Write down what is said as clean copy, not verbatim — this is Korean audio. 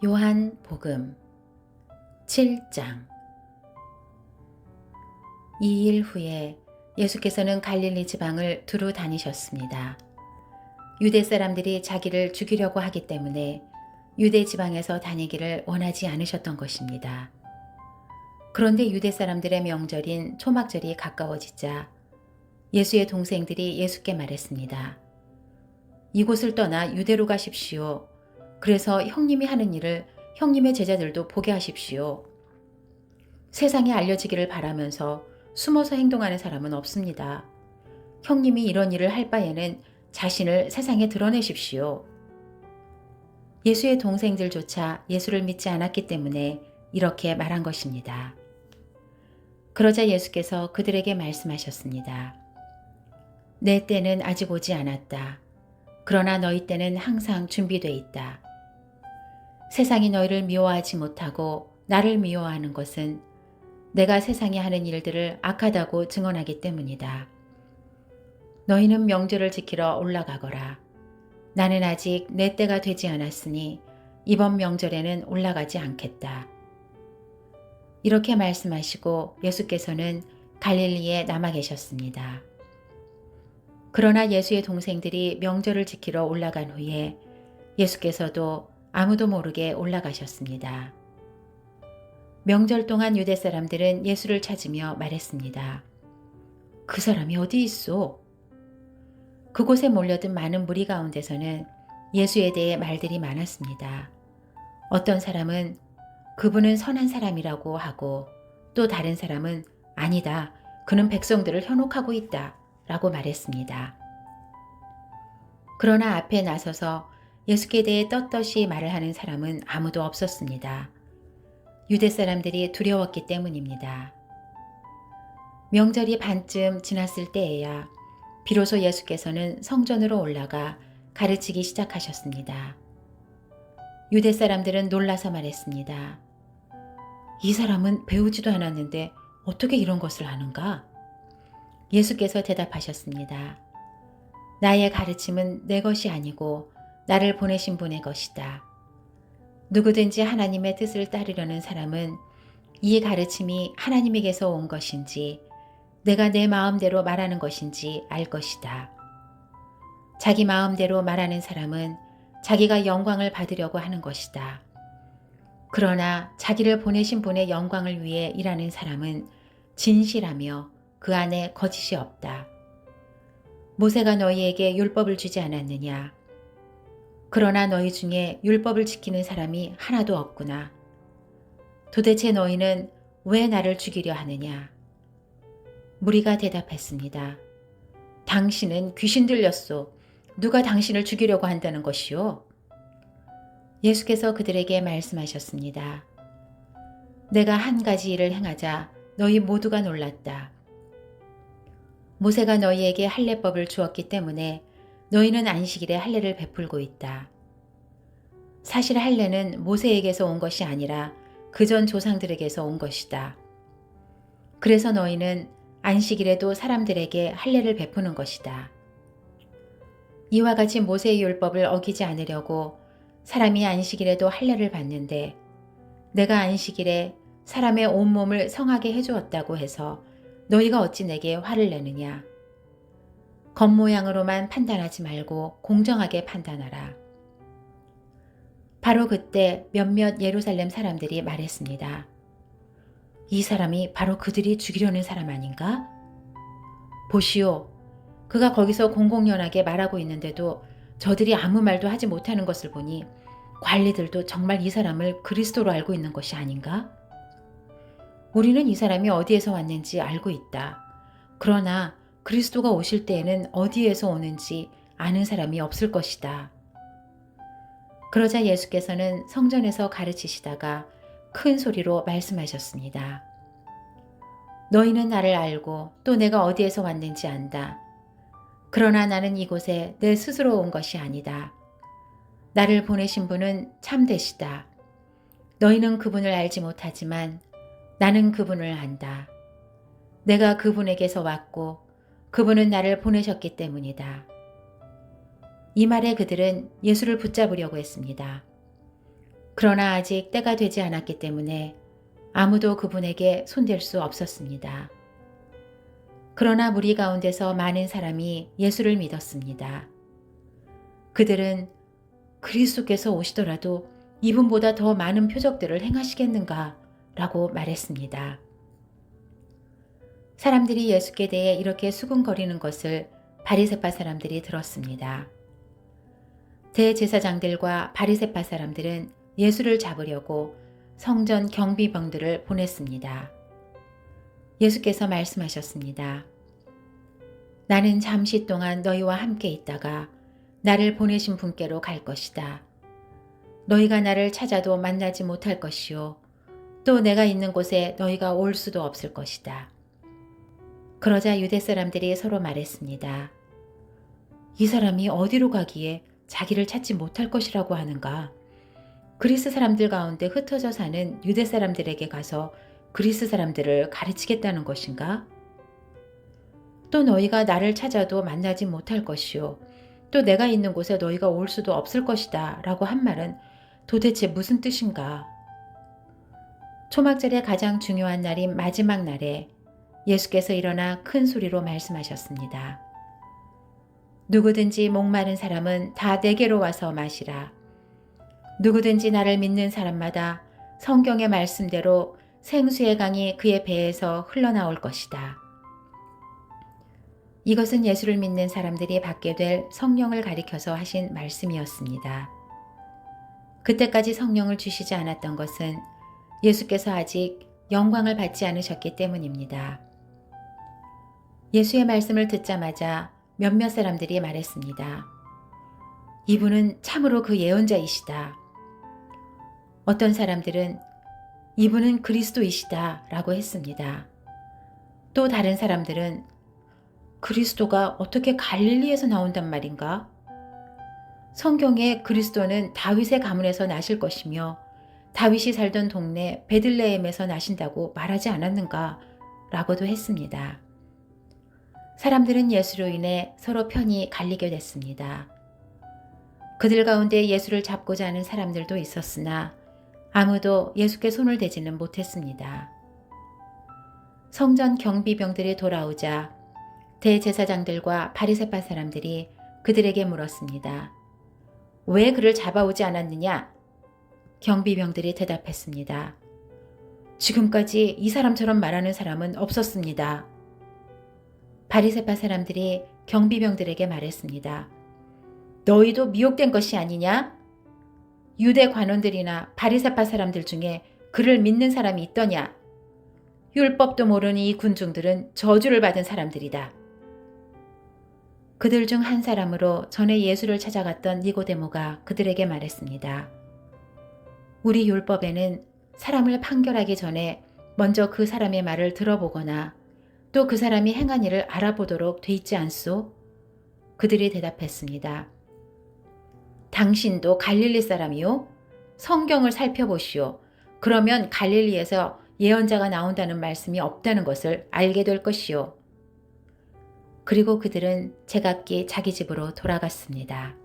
요한복음 7장. 이 일 후에 예수께서는 갈릴리 지방을 두루 다니셨습니다. 유대 사람들이 자기를 죽이려고 하기 때문에 유대 지방에서 다니기를 원하지 않으셨던 것입니다. 그런데 유대 사람들의 명절인 초막절이 가까워지자 예수의 동생들이 예수께 말했습니다. 이곳을 떠나 유대로 가십시오. 그래서 형님이 하는 일을 형님의 제자들도 보게 하십시오. 세상에 알려지기를 바라면서 숨어서 행동하는 사람은 없습니다. 형님이 이런 일을 할 바에는 자신을 세상에 드러내십시오. 예수의 동생들조차 예수를 믿지 않았기 때문에 이렇게 말한 것입니다. 그러자 예수께서 그들에게 말씀하셨습니다. 내 때는 아직 오지 않았다. 그러나 너희 때는 항상 준비되어 있다. 세상이 너희를 미워하지 못하고 나를 미워하는 것은 내가 세상에 하는 일들을 악하다고 증언하기 때문이다. 너희는 명절을 지키러 올라가거라. 나는 아직 내 때가 되지 않았으니 이번 명절에는 올라가지 않겠다. 이렇게 말씀하시고 예수께서는 갈릴리에 남아 계셨습니다. 그러나 예수의 동생들이 명절을 지키러 올라간 후에 예수께서도 아무도 모르게 올라가셨습니다. 명절 동안 유대 사람들은 예수를 찾으며 말했습니다. 그 사람이 어디 있어? 그곳에 몰려든 많은 무리 가운데서는 예수에 대해 말들이 많았습니다. 어떤 사람은 그분은 선한 사람이라고 하고 또 다른 사람은 아니다. 그는 백성들을 현혹하고 있다. 라고 말했습니다. 그러나 앞에 나서서 예수께 대해 떳떳이 말을 하는 사람은 아무도 없었습니다. 유대 사람들이 두려웠기 때문입니다. 명절이 반쯤 지났을 때에야 비로소 예수께서는 성전으로 올라가 가르치기 시작하셨습니다. 유대 사람들은 놀라서 말했습니다. 이 사람은 배우지도 않았는데 어떻게 이런 것을 하는가? 예수께서 대답하셨습니다. 나의 가르침은 내 것이 아니고 나를 보내신 분의 것이다. 누구든지 하나님의 뜻을 따르려는 사람은 이 가르침이 하나님에게서 온 것인지 내가 내 마음대로 말하는 것인지 알 것이다. 자기 마음대로 말하는 사람은 자기가 영광을 받으려고 하는 것이다. 그러나 자기를 보내신 분의 영광을 위해 일하는 사람은 진실하며 그 안에 거짓이 없다. 모세가 너희에게 율법을 주지 않았느냐? 그러나 너희 중에 율법을 지키는 사람이 하나도 없구나. 도대체 너희는 왜 나를 죽이려 하느냐? 무리가 대답했습니다. 당신은 귀신 들렸소. 누가 당신을 죽이려고 한다는 것이오? 예수께서 그들에게 말씀하셨습니다. 내가 한 가지 일을 행하자 너희 모두가 놀랐다. 모세가 너희에게 할례법을 주었기 때문에 너희는 안식일에 할례를 베풀고 있다. 사실 할례는 모세에게서 온 것이 아니라 그전 조상들에게서 온 것이다. 그래서 너희는 안식일에도 사람들에게 할례를 베푸는 것이다. 이와 같이 모세의 율법을 어기지 않으려고 사람이 안식일에도 할례를 받는데 내가 안식일에 사람의 온몸을 성하게 해주었다고 해서 너희가 어찌 내게 화를 내느냐. 겉모양으로만 판단하지 말고 공정하게 판단하라. 바로 그때 몇몇 예루살렘 사람들이 말했습니다. 이 사람이 바로 그들이 죽이려는 사람 아닌가? 보시오. 그가 거기서 공공연하게 말하고 있는데도 저들이 아무 말도 하지 못하는 것을 보니 관리들도 정말 이 사람을 그리스도로 알고 있는 것이 아닌가? 우리는 이 사람이 어디에서 왔는지 알고 있다. 그러나 그리스도가 오실 때에는 어디에서 오는지 아는 사람이 없을 것이다. 그러자 예수께서는 성전에서 가르치시다가 큰 소리로 말씀하셨습니다. 너희는 나를 알고 또 내가 어디에서 왔는지 안다. 그러나 나는 이곳에 내 스스로 온 것이 아니다. 나를 보내신 분은 참되시다. 너희는 그분을 알지 못하지만 나는 그분을 안다. 내가 그분에게서 왔고 그분은 나를 보내셨기 때문이다. 이 말에 그들은 예수를 붙잡으려고 했습니다. 그러나 아직 때가 되지 않았기 때문에 아무도 그분에게 손댈 수 없었습니다. 그러나 무리 가운데서 많은 사람이 예수를 믿었습니다. 그들은 그리스도께서 오시더라도 이분보다 더 많은 표적들을 행하시겠는가 라고 말했습니다. 사람들이 예수께 대해 이렇게 수군거리는 것을 바리새파 사람들이 들었습니다. 대제사장들과 바리새파 사람들은 예수를 잡으려고 성전 경비병들을 보냈습니다. 예수께서 말씀하셨습니다. 나는 잠시 동안 너희와 함께 있다가 나를 보내신 분께로 갈 것이다. 너희가 나를 찾아도 만나지 못할 것이요. 또 내가 있는 곳에 너희가 올 수도 없을 것이다. 그러자 유대 사람들이 서로 말했습니다. 이 사람이 어디로 가기에 자기를 찾지 못할 것이라고 하는가? 그리스 사람들 가운데 흩어져 사는 유대 사람들에게 가서 그리스 사람들을 가르치겠다는 것인가? 또 너희가 나를 찾아도 만나지 못할 것이요. 또 내가 있는 곳에 너희가 올 수도 없을 것이다 라고 한 말은 도대체 무슨 뜻인가? 초막절의 가장 중요한 날인 마지막 날에 예수께서 일어나 큰 소리로 말씀하셨습니다. 누구든지 목마른 사람은 다 내게로 와서 마시라. 누구든지 나를 믿는 사람마다 성경의 말씀대로 생수의 강이 그의 배에서 흘러나올 것이다. 이것은 예수를 믿는 사람들이 받게 될 성령을 가리켜서 하신 말씀이었습니다. 그때까지 성령을 주시지 않았던 것은 예수께서 아직 영광을 받지 않으셨기 때문입니다. 예수의 말씀을 듣자마자 몇몇 사람들이 말했습니다. 이분은 참으로 그 예언자이시다. 어떤 사람들은 이분은 그리스도이시다 라고 했습니다. 또 다른 사람들은 그리스도가 어떻게 갈릴리에서 나온단 말인가? 성경에 그리스도는 다윗의 가문에서 나실 것이며 다윗이 살던 동네 베들레헴에서 나신다고 말하지 않았는가? 라고도 했습니다. 사람들은 예수로 인해 서로 편이 갈리게 됐습니다. 그들 가운데 예수를 잡고자 하는 사람들도 있었으나 아무도 예수께 손을 대지는 못했습니다. 성전 경비병들이 돌아오자 대제사장들과 바리새파 사람들이 그들에게 물었습니다. 왜 그를 잡아오지 않았느냐? 경비병들이 대답했습니다. 지금까지 이 사람처럼 말하는 사람은 없었습니다. 바리새파 사람들이 경비병들에게 말했습니다. 너희도 미혹된 것이 아니냐? 유대 관원들이나 바리새파 사람들 중에 그를 믿는 사람이 있더냐? 율법도 모르는 이 군중들은 저주를 받은 사람들이다. 그들 중 한 사람으로 전에 예수를 찾아갔던 니고데모가 그들에게 말했습니다. 우리 율법에는 사람을 판결하기 전에 먼저 그 사람의 말을 들어보거나 또 그 사람이 행한 일을 알아보도록 돼 있지 않소? 그들이 대답했습니다. 당신도 갈릴리 사람이요? 성경을 살펴보시오. 그러면 갈릴리에서 예언자가 나온다는 말씀이 없다는 것을 알게 될 것이오. 그리고 그들은 제각기 자기 집으로 돌아갔습니다.